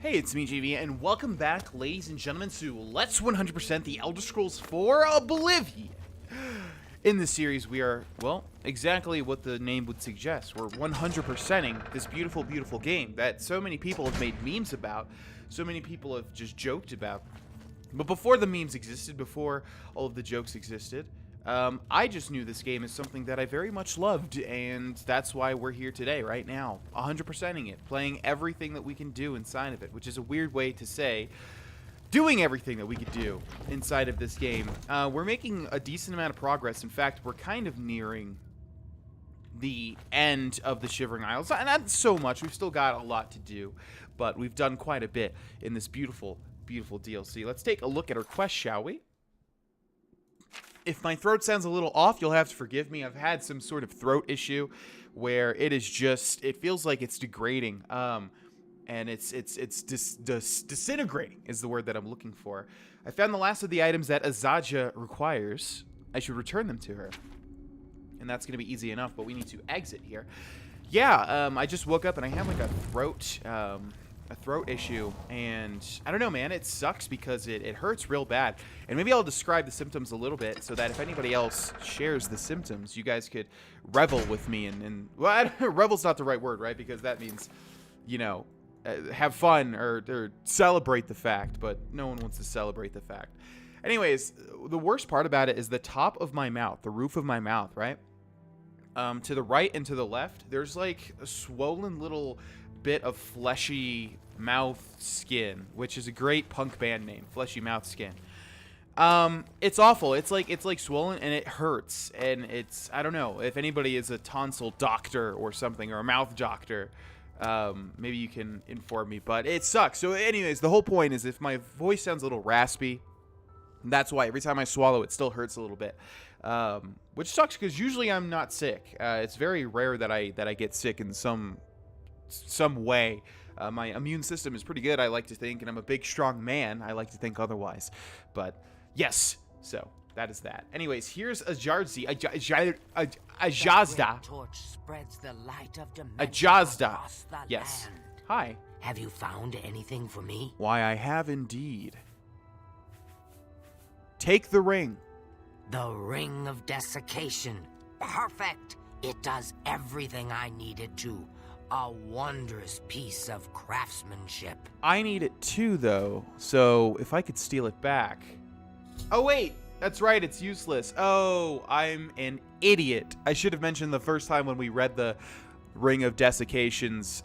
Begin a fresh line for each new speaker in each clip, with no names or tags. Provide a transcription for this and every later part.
Hey, it's me, JV, and welcome back, ladies and gentlemen, to Let's 100% The Elder Scrolls 4 Oblivion. In this series, we are, well, exactly what the name would suggest. We're 100%ing this beautiful, beautiful game that so many people have made memes about, so many people have just joked about. But before the memes existed, before all of the jokes existed, I just knew this game is something that I very much loved, and that's why we're here today, right now, 100%ing it, playing everything that we can do inside of it, which is a weird way to say doing everything that we could do inside of this game. We're making a decent amount of progress. In fact, we're kind of nearing the end of the Shivering Isles. Not so much. We've still got a lot to do, but we've done quite a bit in this beautiful, beautiful DLC. Let's take a look at our quest, shall we? If my throat sounds a little off, you'll have to forgive me. I've had some sort of throat issue where it is just, it feels like it's degrading. And it's disintegrating is the word that I'm looking for. I found the last of the items that Azaja requires. I should return them to her. And that's going to be easy enough, but we need to exit here. Yeah, I just woke up and I have like a throat issue, and I don't know, man, it sucks because it hurts real bad. And maybe I'll describe the symptoms a little bit so that if anybody else shares the symptoms, you guys could revel with me. And well, revel's not the right word, right? Because that means, you know, have fun or celebrate the fact, but no one wants to celebrate the fact. Anyways, the worst part about it is the top of my mouth, the roof of my mouth, right? To the right and to the left, there's like a swollen little bit of fleshy mouth skin, which is a great punk band name, Fleshy Mouth Skin. It's awful. It's like swollen and it hurts, and it's, I don't know if anybody is a tonsil doctor or something, or a mouth doctor. Maybe you can inform me, but it sucks. So anyways, the whole point is if my voice sounds a little raspy, that's why every time I swallow it still hurts a little bit, which sucks because usually I'm not sick. It's very rare that I get sick in some way. My immune system is pretty good, I like to think, and I'm a big strong man. I like to think otherwise, but yes, so that is that. Anyways, here's Ajazda.
Torch spreads the light of
Ajazda.
the
Yes.
land.
Hi.
Have you found anything for me?
Why, I have indeed. Take the ring.
The Ring of Desiccation. Perfect. It does everything I needed to. A wondrous piece of craftsmanship.
I need it too, though, so if I could steal it back. Oh, wait. That's right, it's useless. Oh, I'm an idiot. I should have mentioned the first time when we read the Ring of Desiccation's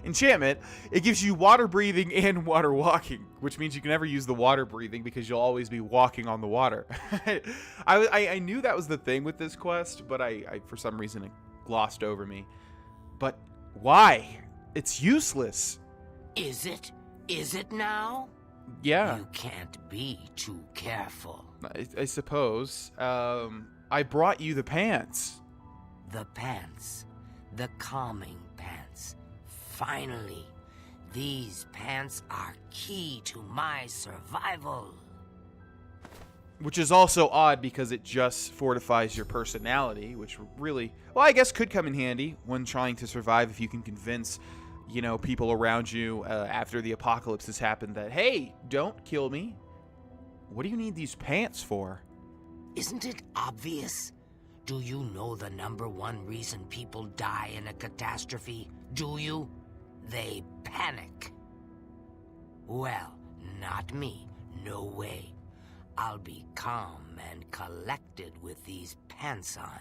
enchantment. It gives you water breathing and water walking, which means you can never use the water breathing because you'll always be walking on the water. I knew that was the thing with this quest, but I for some reason it glossed over me. But why? It's useless.
Is it? Is it now?
Yeah.
You can't be too careful.
I suppose. I brought you the pants.
The pants. The calming pants. Finally, these pants are key to my survival.
Which is also odd because it just fortifies your personality, which really, well, I guess could come in handy when trying to survive if you can convince, you know, people around you after the apocalypse has happened that, hey, don't kill me. What do you need these pants for?
Isn't it obvious? Do you know the #1 reason people die in a catastrophe? Do you? They panic. Well, not me. No way. I'll be calm and collected with these pants on,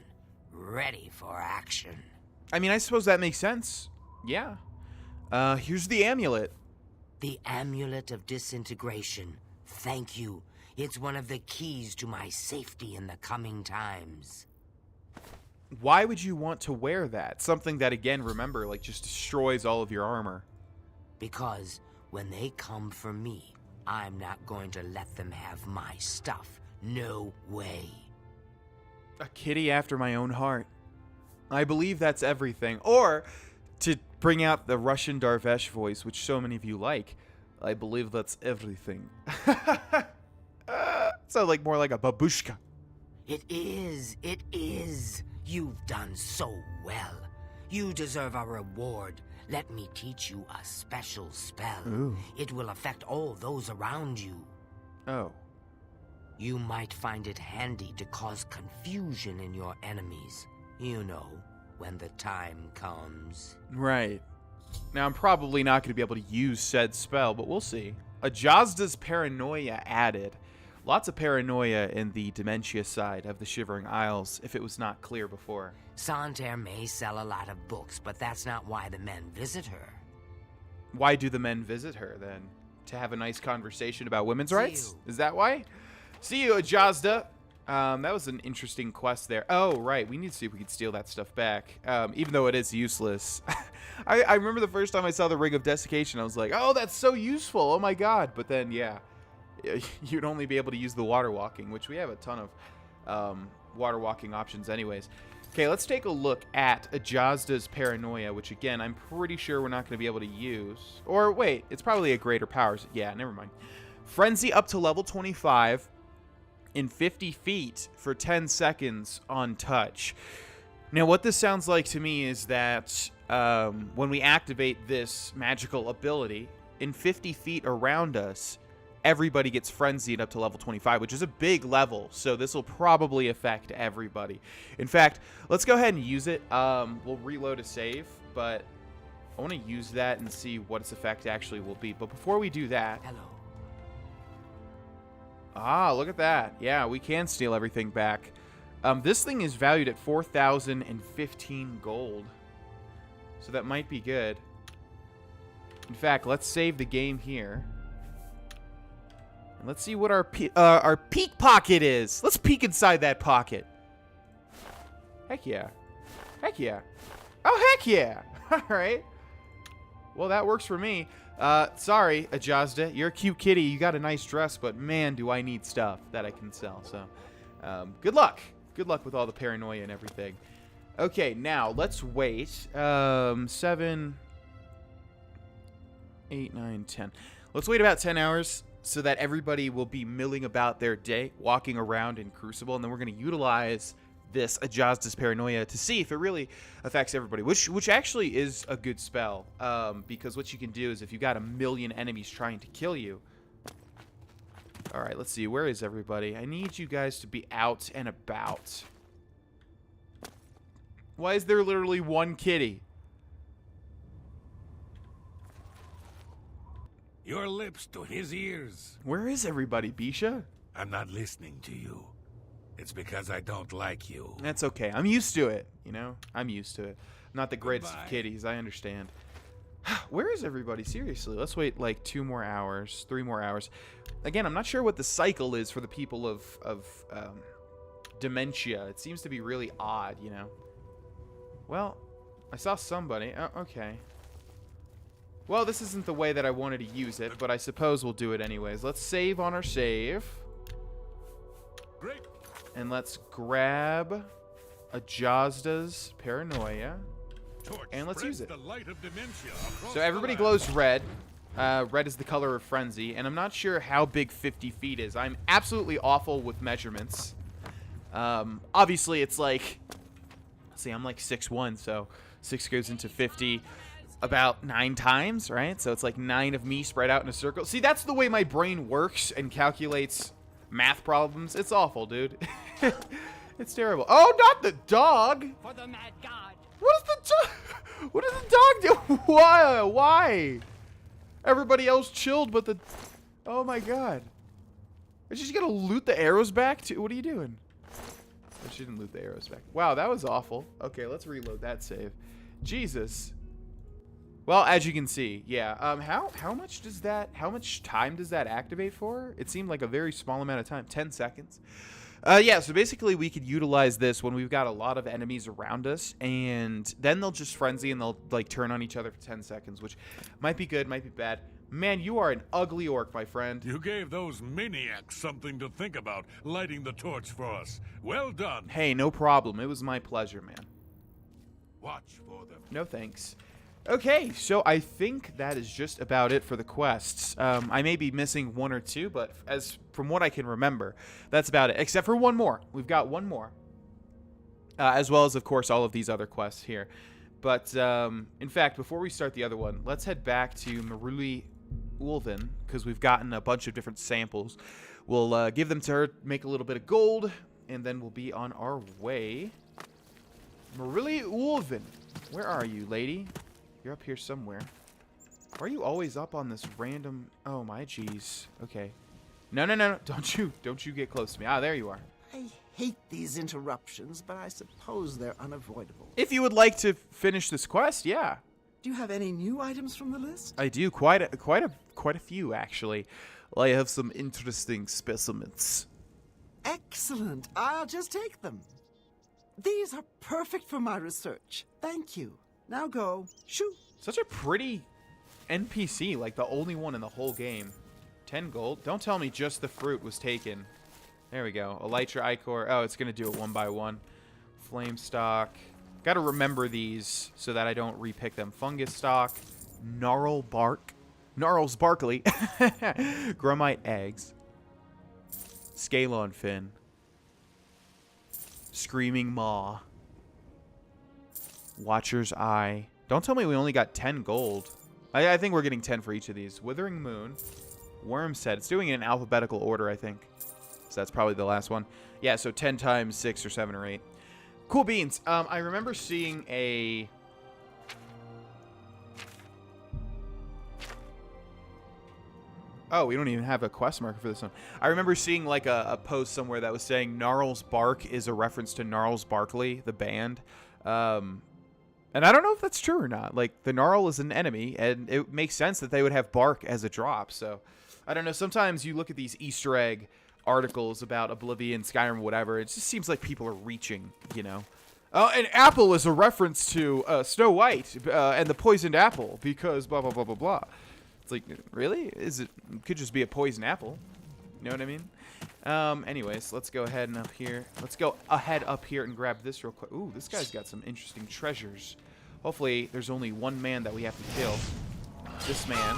ready for action.
I mean, I suppose that makes sense. Yeah. Here's the amulet.
The Amulet of Disintegration. Thank you. It's one of the keys to my safety in the coming times.
Why would you want to wear that? Something that, again, remember, like, just destroys all of your armor.
Because when they come for me, I'm not going to let them have my stuff. No way.
A kitty after my own heart. I believe that's everything. Or, to bring out the Russian Dar'Vesh voice, which so many of you like, I believe that's everything. So, like, more like a babushka.
It is. It is. You've done so well. You deserve a reward. Let me teach you a special spell.
Ooh.
It will affect all those around you.
Oh.
You might find it handy to cause confusion in your enemies. You know, when the time comes.
Right. Now, I'm probably not going to be able to use said spell, but we'll see. Ajazda's Paranoia added. Lots of paranoia in the Dementia side of the Shivering Isles, if it was not clear before.
Santerre may sell a lot of books, but that's not why the men visit her.
Why do the men visit her, then? To have a nice conversation about women's
See
rights?
you.
Is that why? See you, Ajazda. That was an interesting quest there. Oh, right. We need to see if we can steal that stuff back, even though it is useless. I remember the first time I saw the Ring of Desiccation, I was like, oh, that's so useful. Oh, my God. But then, yeah, you'd only be able to use the water walking, which we have a ton of water walking options anyways. Okay, let's take a look at Ajazda's Paranoia, which, again, I'm pretty sure we're not going to be able to use. Or, wait, it's probably a greater powers. Yeah, never mind. Frenzy up to level 25 in 50 feet for 10 seconds on touch. Now, what this sounds like to me is that when we activate this magical ability, in 50 feet around us, everybody gets frenzied up to level 25, which is a big level, so this will probably affect everybody. In fact, let's go ahead and use it. We'll reload a save, but I want to use that and see what its effect actually will be. But before we do that...
Hello.
Ah, look at that. Yeah, we can steal everything back. This thing is valued at 4,015 gold, so that might be good. In fact, let's save the game here. Let's see what our peek pocket is. Let's peek inside that pocket. Heck yeah. Heck yeah. Oh, heck yeah. All right. Well, that works for me. Sorry, Ajazda. You're a cute kitty. You got a nice dress, but man, do I need stuff that I can sell. So, good luck. Good luck with all the paranoia and everything. Okay, now, let's wait. 7, 8, 9, 10. Let's wait about 10 hours. So that everybody will be milling about their day, walking around in Crucible, and then we're going to utilize this Ajazda's Paranoia to see if it really affects everybody, which actually is a good spell, because what you can do is if you got 1,000,000 enemies trying to kill you. All right, let's see. Where is everybody? I need you guys to be out and about. Why is there literally one kitty?
Your lips to his ears.
Where is everybody, Bisha?
I'm not listening to you. It's because I don't like you.
That's okay. I'm used to it, you know? I'm used to it. I'm not the greatest of
Goodbye.
kitties. I understand. Where is everybody? Seriously. Let's wait like 2 more hours, 3 more hours. Again, I'm not sure what the cycle is for the people of dementia. It seems to be really odd, you know? Well, I saw somebody. Oh, okay. Well, this isn't the way that I wanted to use it, but I suppose we'll do it anyways. Let's save on our save.
Great.
And let's grab Ajazda's Paranoia.
Torch
And let's use it.
the light of dementia across
So everybody
the land.
glows red. Red is the color of frenzy, and I'm not sure how big 50 feet is. I'm absolutely awful with measurements. Obviously, it's like... See, I'm like 6'1", so 6 goes into 50... about 9 times, right? So it's like 9 of me spread out in a circle. See, that's the way my brain works and calculates math problems. It's awful, dude. It's terrible. Oh, not the dog!
For the mad god.
What is the dog? What does the dog do? Why? Why? Everybody else chilled, but the... Oh my god. Is she just gonna loot the arrows back too? What are you doing? Oh, she didn't loot the arrows back. Wow, that was awful. Okay, let's reload that save. Jesus. Well, as you can see, yeah. How much does that? How much time does that activate for? It seemed like a very small amount of time, 10 seconds. Yeah. So basically, we could utilize this when we've got a lot of enemies around us, and then they'll just frenzy and they'll like turn on each other for 10 seconds, which might be good, might be bad. Man, you are an ugly orc, my friend.
You gave those maniacs something to think about, lighting the torch for us. Well done.
Hey, no problem. It was my pleasure, man.
Watch for them.
No thanks. Okay, so I think that is just about it for the quests. I may be missing 1 or 2, but from what I can remember, that's about it. Except for one more. We've got one more. As well as, of course, all of these other quests here. But, in fact, before we start the other one, let's head back to VanaVitriolic, because we've gotten a bunch of different samples. We'll give them to her, make a little bit of gold, and then we'll be on our way. VanaVitriolic, where are you, lady? You're up here somewhere. Why are you always up on this random... Oh, my jeez. Okay. No. Don't you get close to me. Ah, there you are.
I hate these interruptions, but I suppose they're unavoidable.
If you would like to finish this quest, yeah.
Do you have any new items from the list?
I do. Quite a few, actually. Well, I have some interesting specimens.
Excellent. I'll just take them. These are perfect for my research. Thank you. Now go. Shoo.
Such a pretty NPC, like the only one in the whole game. 10 gold. Don't tell me just the fruit was taken. There we go. Elytra, Ichor. Oh, it's going to do it one by one. Flame Stalk. Got to remember these so that I don't repick them. Fungus Stalk. Gnarl Bark. Gnarls Barkley. Grumite Eggs. Scalon Fin. Screaming Maw. Watcher's Eye. Don't tell me we only got 10 gold. I think we're getting 10 for each of these. Withering Moon. Worm's Head. It's doing it in alphabetical order, I think. So that's probably the last one. Yeah, so 10 times 6 or 7 or 8. Cool beans. I remember seeing a... Oh, we don't even have a quest marker for this one. I remember seeing like a post somewhere that was saying Gnarls Bark is a reference to Gnarls Barkley, the band. And I don't know if that's true or not. Like, the Gnarl is an enemy, and it makes sense that they would have Bark as a drop. So, I don't know. Sometimes you look at these Easter egg articles about Oblivion, Skyrim, whatever. It just seems like people are reaching, you know. Oh, and apple is a reference to Snow White and the poisoned apple because blah, blah, blah, blah, blah. It's like, really? It could just be a poison apple. You know what I mean? Anyways, let's go ahead and up here. Let's go ahead up here and grab this real quick. Ooh, this guy's got some interesting treasures. Hopefully, there's only one man that we have to kill. This man.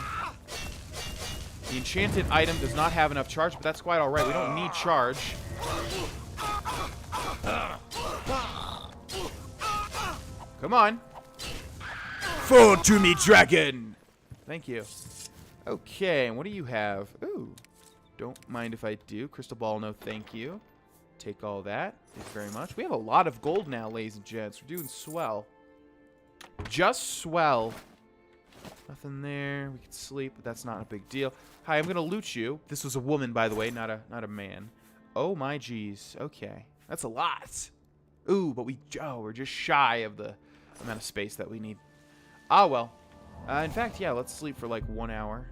The enchanted item does not have enough charge, but that's quite alright. We don't need charge. Come on. Fall to me, dragon! Thank you. Okay, and what do you have? Ooh. Don't mind if I do. Crystal ball, no thank you. Take all that. Thank you very much. We have a lot of gold now, ladies and gents. We're doing swell. Just swell. Nothing there. We can sleep, but that's not a big deal. Hi, I'm gonna loot you. This was a woman, by the way, not a man. Oh my geez. Okay. That's a lot. Ooh, but we're just shy of the amount of space that we need. Ah, well. In fact, yeah, let's sleep for like 1 hour.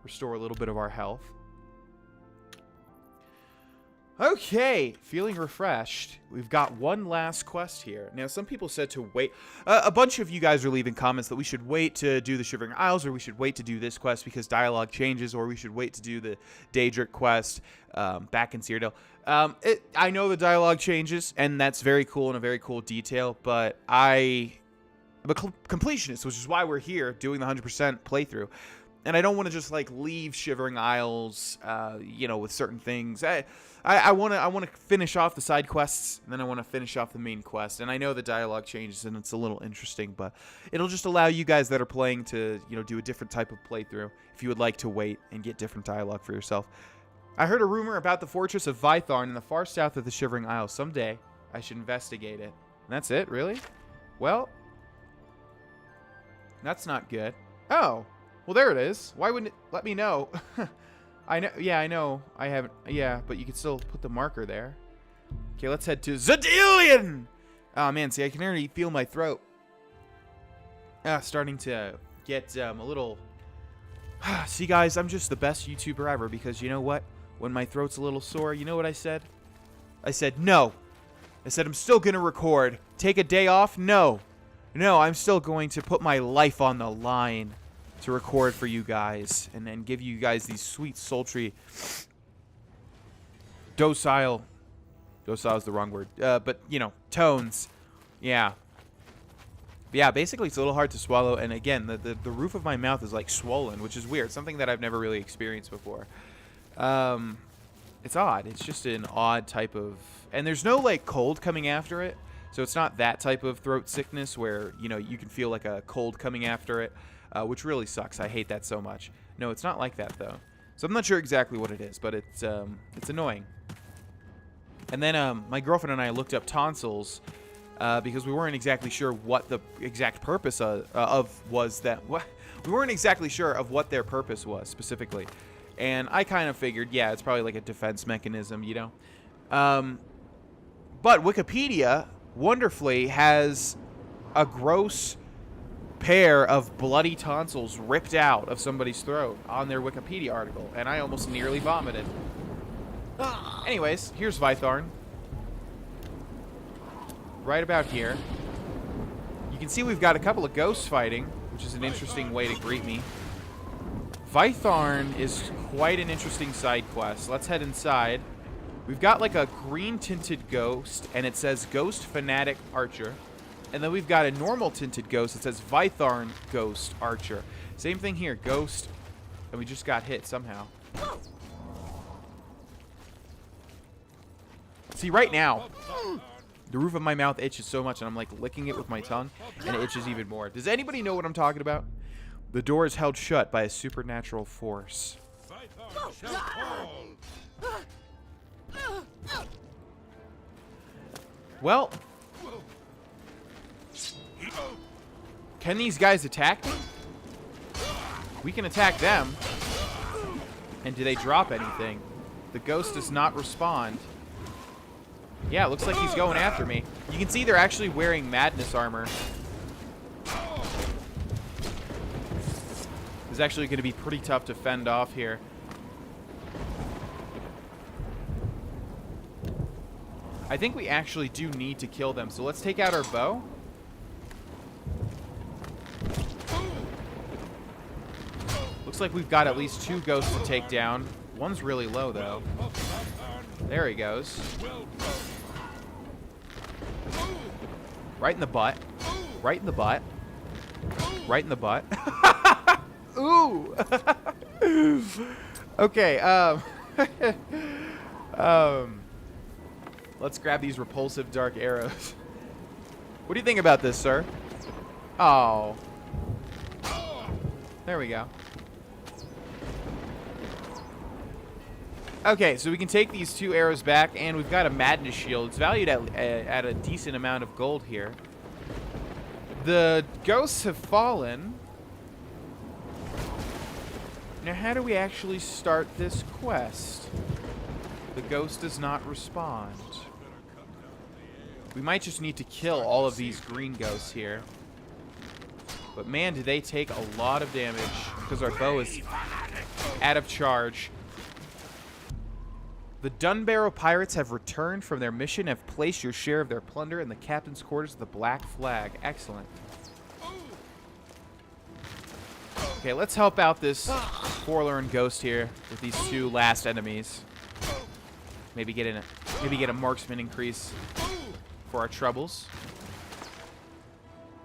Restore a little bit of our health. Okay, feeling refreshed. We've got one last quest here. Now, some people said to wait. A bunch of you guys are leaving comments that we should wait to do the Shivering Isles, or we should wait to do this quest because dialogue changes, or we should wait to do the Daedric quest back in Cyrodiil. I know the dialogue changes, and that's very cool and a very cool detail, but I'm a completionist, which is why we're here doing the 100% playthrough. And I don't want to just like leave Shivering Isles, you know, with certain things. I want to finish off the side quests, and then I want to finish off the main quest. And I know the dialogue changes, and it's a little interesting, but it'll just allow you guys that are playing to, you know, do a different type of playthrough if you would like to wait and get different dialogue for yourself. I heard a rumor about the fortress of Vitharn in the far south of the Shivering Isles. Someday I should investigate it. And that's it, really? Well, that's not good. Oh. Well, there it is. Why wouldn't it let me know? I know. Yeah, I know. I haven't. Yeah, but you can still put the marker there. Okay, let's head to Zadillion! Oh, man. See, I can already feel my throat. Starting to get a little... See, guys, I'm just the best YouTuber ever because you know what? When my throat's a little sore, you know what I said? I said, no. I said, I'm still going to record. Take a day off? No. No, I'm still going to put my life on the line to record for you guys and then give you guys these sweet, sultry, docile is the wrong word, but, you know, tones. Yeah. But yeah, basically it's a little hard to swallow, and again, the roof of my mouth is, like, swollen, which is weird, something that I've never really experienced before. It's odd. It's just an odd type of... And there's no, like, cold coming after it, So it's not that type of throat sickness where, you know, you can feel like a cold coming after it, which really sucks. I hate that so much. No, it's not like that, though. So I'm not sure exactly what it is, but it's annoying. And then my girlfriend and I looked up tonsils because we weren't exactly sure what the exact purpose of was that. We weren't exactly sure of what their purpose was specifically. And I kind of figured, yeah, it's probably like a defense mechanism, you know. But Wikipedia, wonderfully, has a gross pair of bloody tonsils ripped out of somebody's throat on their Wikipedia article. And I almost nearly vomited. Anyways, here's Vitharn. Right about here. You can see we've got a couple of ghosts fighting, which is an interesting way to greet me. Vitharn is quite an interesting side quest. Let's head inside. We've got like a green tinted ghost, and it says Ghost Fanatic Archer. And then we've got a normal tinted ghost that says Vitharn Ghost Archer. Same thing here, Ghost. And we just got hit somehow. See, right now, the roof of my mouth itches so much, and I'm like licking it with my tongue, and it itches even more. Does anybody know what I'm talking about? The door is held shut by a supernatural force. Well, can these guys attack me? We can attack them. And do they drop anything? The ghost does not respond. Yeah, it looks like he's going after me. You can see they're actually wearing madness armor. It's actually going to be pretty tough to fend off here. I think we actually do need to kill them, so let's take out our bow. Looks like we've got at least 2 ghosts to take down. One's really low, though. There he goes. Right in the butt. Right in the butt. Right in the butt. Ooh. Okay, let's grab these repulsive dark arrows. What do you think about this, sir? Oh. There we go. Okay, so we can take these 2 arrows back, and we've got a madness shield. It's valued at a decent amount of gold here. The ghosts have fallen. Now, how do we actually start this quest? The ghost does not respond. We might just need to kill all of these green ghosts here. But man, do they take a lot of damage because our bow is out of charge. The Dunbarrow Pirates have returned from their mission and have placed your share of their plunder in the captain's quarters of the Black Flag. Excellent. Okay, let's help out this forlorn ghost here with these 2 last enemies. Maybe get a marksman increase for our troubles.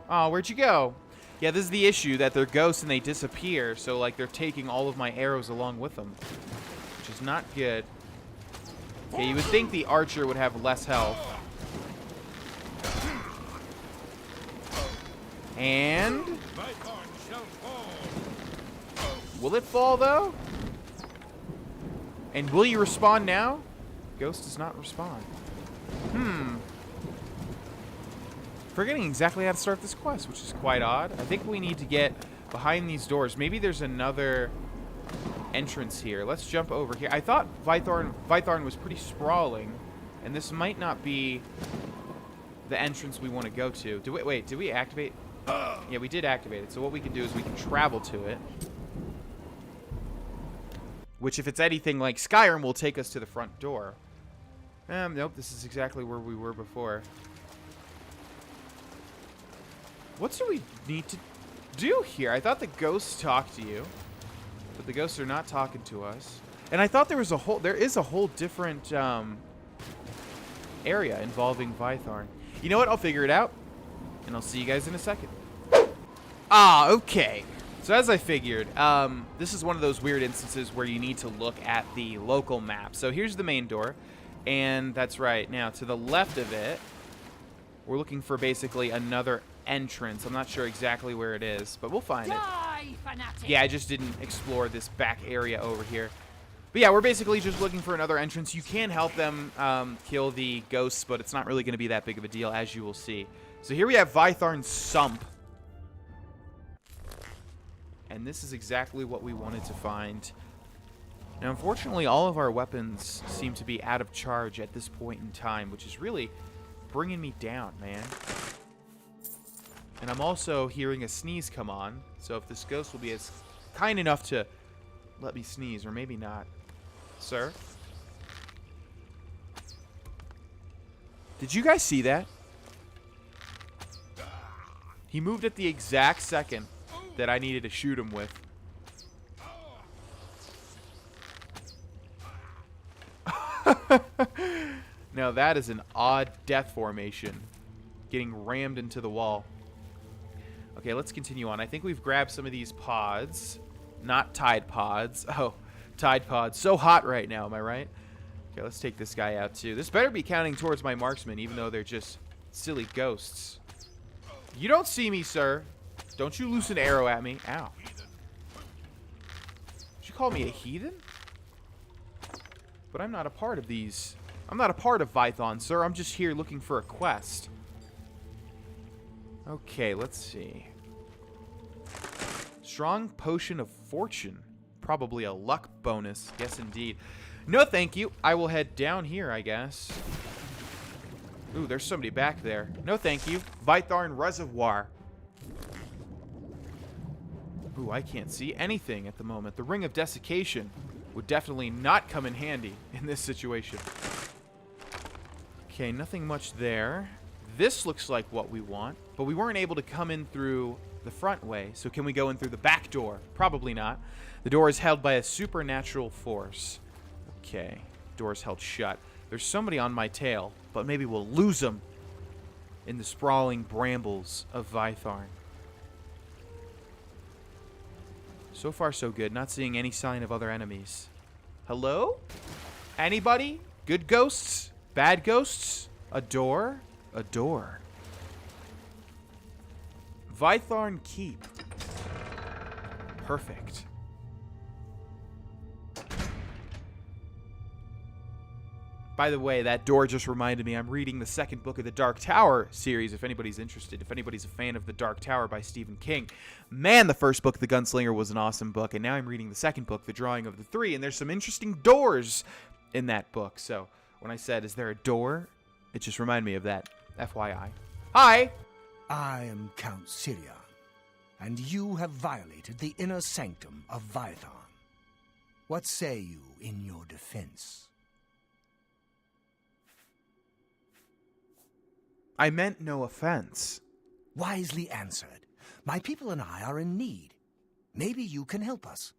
Oh, where'd you go? Yeah, this is the issue, that they're ghosts and they disappear, so like they're taking all of my arrows along with them, which is not good. Okay, you would think the archer would have less health. And will it fall, though? And will you respond now? Ghost does not respond. Forgetting exactly how to start this quest, which is quite odd. I think we need to get behind these doors. Maybe there's another entrance here. Let's jump over here. I thought Vitharn was pretty sprawling, and this might not be the entrance we want to go to. Wait, did we activate? Yeah, we did activate it. So what we can do is we can travel to it, which, if it's anything like Skyrim, will take us to the front door. Nope, this is exactly where we were before. What do we need to do here? I thought the ghosts talk to you, but the ghosts are not talking to us. And I thought there is a whole different area involving Vitharn. You know what? I'll figure it out, and I'll see you guys in a second. Ah, okay. So as I figured, this is one of those weird instances where you need to look at the local map. So here's the main door, and that's right. Now, to the left of it, We're looking for basically another entrance. I'm not sure exactly where it is, but we'll find it. Yeah, I just didn't explore this back area over here. But yeah, we're basically just looking for another entrance. You can help them kill the ghosts, but it's not really going to be that big of a deal, as you will see. So here we have Vitharn's Sump. And this is exactly what we wanted to find. Now, unfortunately, all of our weapons seem to be out of charge at this point in time, which is really bringing me down, man. And I'm also hearing a sneeze come on, so if this ghost will be as kind enough to let me sneeze, or maybe not. Sir? Did you guys see that? He moved at the exact second that I needed to shoot him with. Now that is an odd death formation. Getting rammed into the wall. Okay, let's continue on. I think we've grabbed some of these pods. Not Tide Pods. Oh, Tide Pods. So hot right now, am I right? Okay, let's take this guy out too. This better be counting towards my marksman, even though they're just silly ghosts. You don't see me, sir. Don't you loose an arrow at me. Ow. Did you call me a heathen? But I'm not a part of these. I'm not a part of Vitharn, sir. I'm just here looking for a quest. Okay, let's see. Strong Potion of Fortune. Probably a luck bonus. Yes, indeed. No, thank you. I will head down here, I guess. Ooh, there's somebody back there. No, thank you. Vitharn Reservoir. Ooh, I can't see anything at the moment. The Ring of Desiccation would definitely not come in handy in this situation. Okay, nothing much there. This looks like what we want, but we weren't able to come in through the front way, so can we go in through the back door? Probably not. The door is held by a supernatural force. Okay, door is held shut. There's somebody on my tail, but maybe we'll lose him in the sprawling brambles of Vitharn. So far, so good. Not seeing any sign of other enemies. Hello? Anybody? Good ghosts? Bad ghosts? A door? A door. Vitharn Keep. Perfect. By the way, that door just reminded me I'm reading the second book of the Dark Tower series, if anybody's interested. If anybody's a fan of The Dark Tower by Stephen King. Man, the first book, The Gunslinger, was an awesome book, and now I'm reading the second book, The Drawing of the Three, and there's some interesting doors in that book. So when I said, is there a door? It just reminded me of that. FYI. Hi!
I am Count Sirion, and you have violated the inner sanctum of Vitharn. What say you in your defense?
I meant no offense.
Wisely answered. My people and I are in need. Maybe you can help us.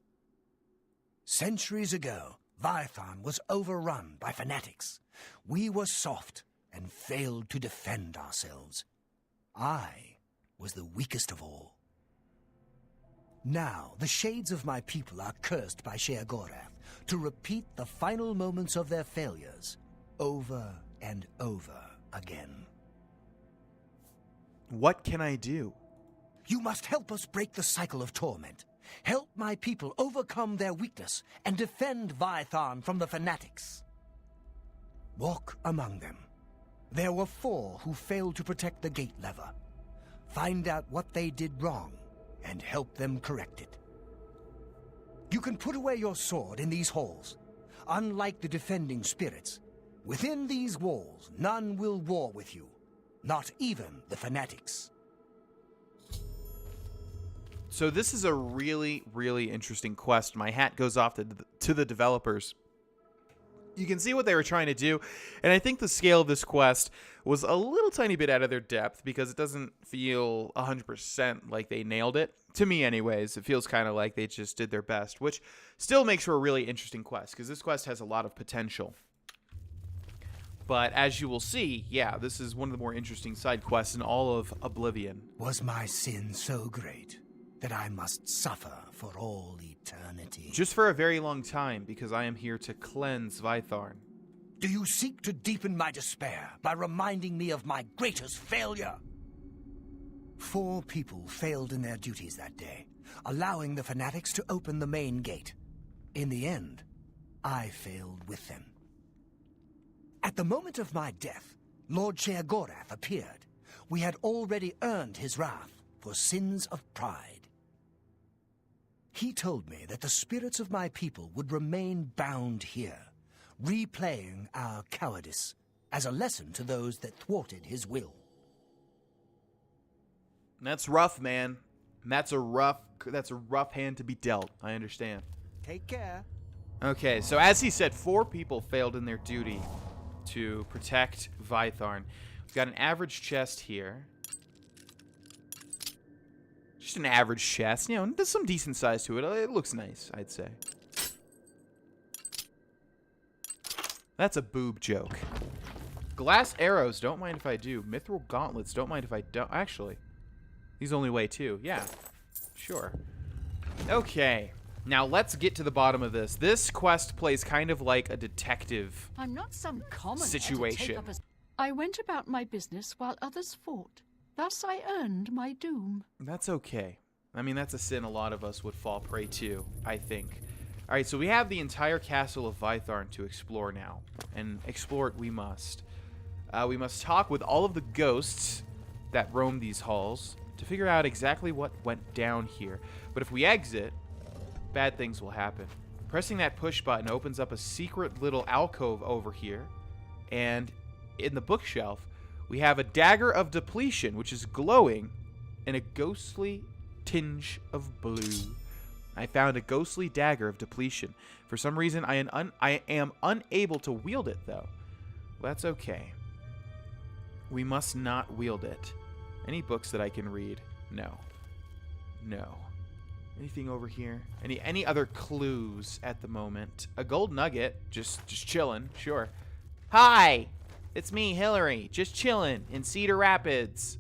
Centuries ago, Vitharn was overrun by fanatics. We were soft and failed to defend ourselves. I was the weakest of all. Now, the shades of my people are cursed by Sheogorath to repeat the final moments of their failures over and over again.
What can I do?
You must help us break the cycle of torment. Help my people overcome their weakness and defend Vitharn from the fanatics. Walk among them. There were 4 who failed to protect the gate lever. Find out what they did wrong and help them correct it. You can put away your sword in these halls. Unlike the defending spirits, within these walls none will war with you. Not even the fanatics.
So this is a really, really interesting quest. My hat goes off to the developers. You can see what they were trying to do, and I think the scale of this quest was a little tiny bit out of their depth because it doesn't feel 100% like they nailed it. To me, anyways, it feels kind of like they just did their best, which still makes for a really interesting quest because this quest has a lot of potential. But as you will see, yeah, this is one of the more interesting side quests in all of Oblivion.
Was my sin so great that I must suffer for all eternity?
Just for a very long time, because I am here to cleanse Vitharn.
Do you seek to deepen my despair by reminding me of my greatest failure? 4 people failed in their duties that day, allowing the fanatics to open the main gate. In the end, I failed with them. At the moment of my death, Lord Sheogorath appeared. We had already earned his wrath for sins of pride. He told me that the spirits of my people would remain bound here, replaying our cowardice as a lesson to those that thwarted his will.
That's rough, man. That's a rough hand to be dealt. I understand.
Take care.
Okay, so as he said, 4 people failed in their duty to protect Vitharn. We've got an average chest here. Just an average chest. You know, there's some decent size to it. It looks nice, I'd say. That's a boob joke. Glass arrows, don't mind if I do. Mithril gauntlets, don't mind if I don't. Actually, these only weigh 2. Yeah, sure. Okay, now let's get to the bottom of this. This quest plays kind of like a detective
I'm not some common
situation.
I went about my business while others fought. Thus I earned my doom.
That's okay. I mean, that's a sin a lot of us would fall prey to, I think. All right, so we have the entire castle of Vitharn to explore now, and explore it we must. We must talk with all of the ghosts that roam these halls to figure out exactly what went down here. But if we exit, bad things will happen. Pressing that push button opens up a secret little alcove over here, and in the bookshelf, we have a dagger of depletion, which is glowing in a ghostly tinge of blue. I found a ghostly dagger of depletion. For some reason, I am unable to wield it, though. Well, that's okay. We must not wield it. Any books that I can read? No. No. Anything over here? Any other clues at the moment? A gold nugget, just chilling, sure. Hi! It's me, Hillary, just chilling in Cedar Rapids.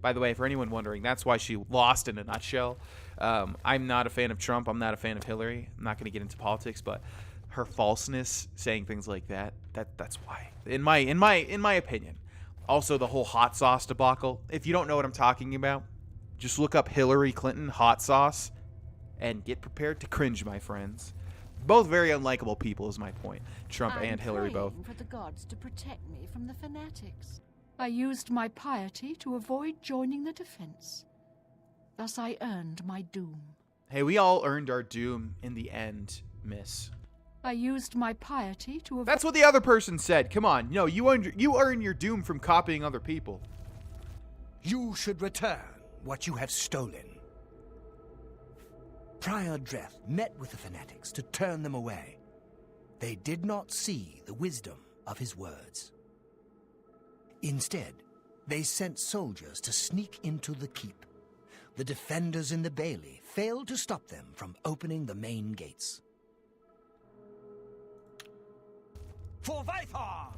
By the way, for anyone wondering, that's why she lost in a nutshell. I'm not a fan of Trump. I'm not a fan of Hillary. I'm not going to get into politics, but her falseness, saying things like that's why. In my opinion. Also, the whole hot sauce debacle. If you don't know what I'm talking about, just look up Hillary Clinton hot sauce and get prepared to cringe, my friends. Both very unlikable people is my point. Trump and Hillary both.
I'm praying for the gods to protect me from the fanatics. I used my piety to avoid joining the defense. Thus I earned my doom.
Hey, we all earned our doom in the end, miss.
I used my piety to avoid...
That's what the other person said. Come on. No, you earn your doom from copying other people.
You should return what you have stolen. Prior Dreth met with the fanatics to turn them away. They did not see the wisdom of his words. Instead, they sent soldiers to sneak into the keep. The defenders in the bailey failed to stop them from opening the main gates. For Vitharn!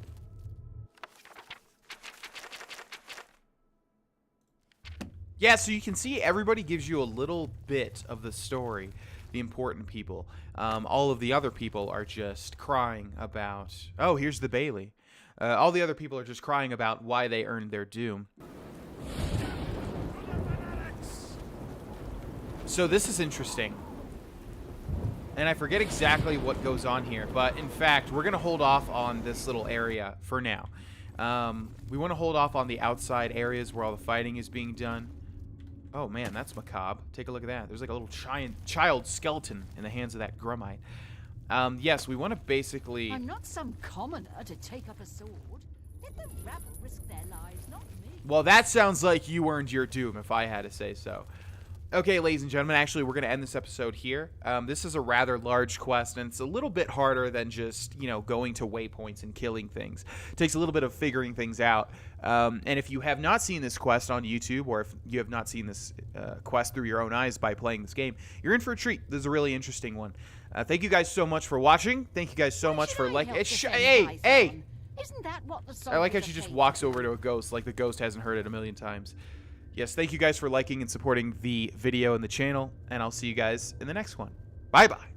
Yeah, so you can see everybody gives you a little bit of the story, the important people. All of the other people are just crying about, oh, here's the Bailey. All the other people are just crying about why they earned their doom. So this is interesting. And I forget exactly what goes on here, but in fact, we're going to hold off on this little area for now. We want to hold off on the outside areas where all the fighting is being done. Oh man, that's macabre. Take a look at that. There's like a little child skeleton in the hands of that Grummite. Yes, we want to basically...
I'm not some commoner to take up a sword. Let the rabble risk their lives, not me.
Well, that sounds like you earned your doom, if I had to say so. Okay, ladies and gentlemen, actually, we're going to end this episode here. This is a rather large quest, and it's a little bit harder than just, you know, going to waypoints and killing things. It takes a little bit of figuring things out. And if you have not seen this quest on YouTube, or if you have not seen this quest through your own eyes by playing this game, you're in for a treat. This Is a really interesting one. Thank you guys so much for watching. Thank you guys so much for liking. Hey!
Isn't that what the
I like how she just walks over to a ghost like the ghost hasn't heard it a million times. Yes, thank you guys for liking and supporting the video and the channel, and I'll see you guys in the next one. Bye-bye.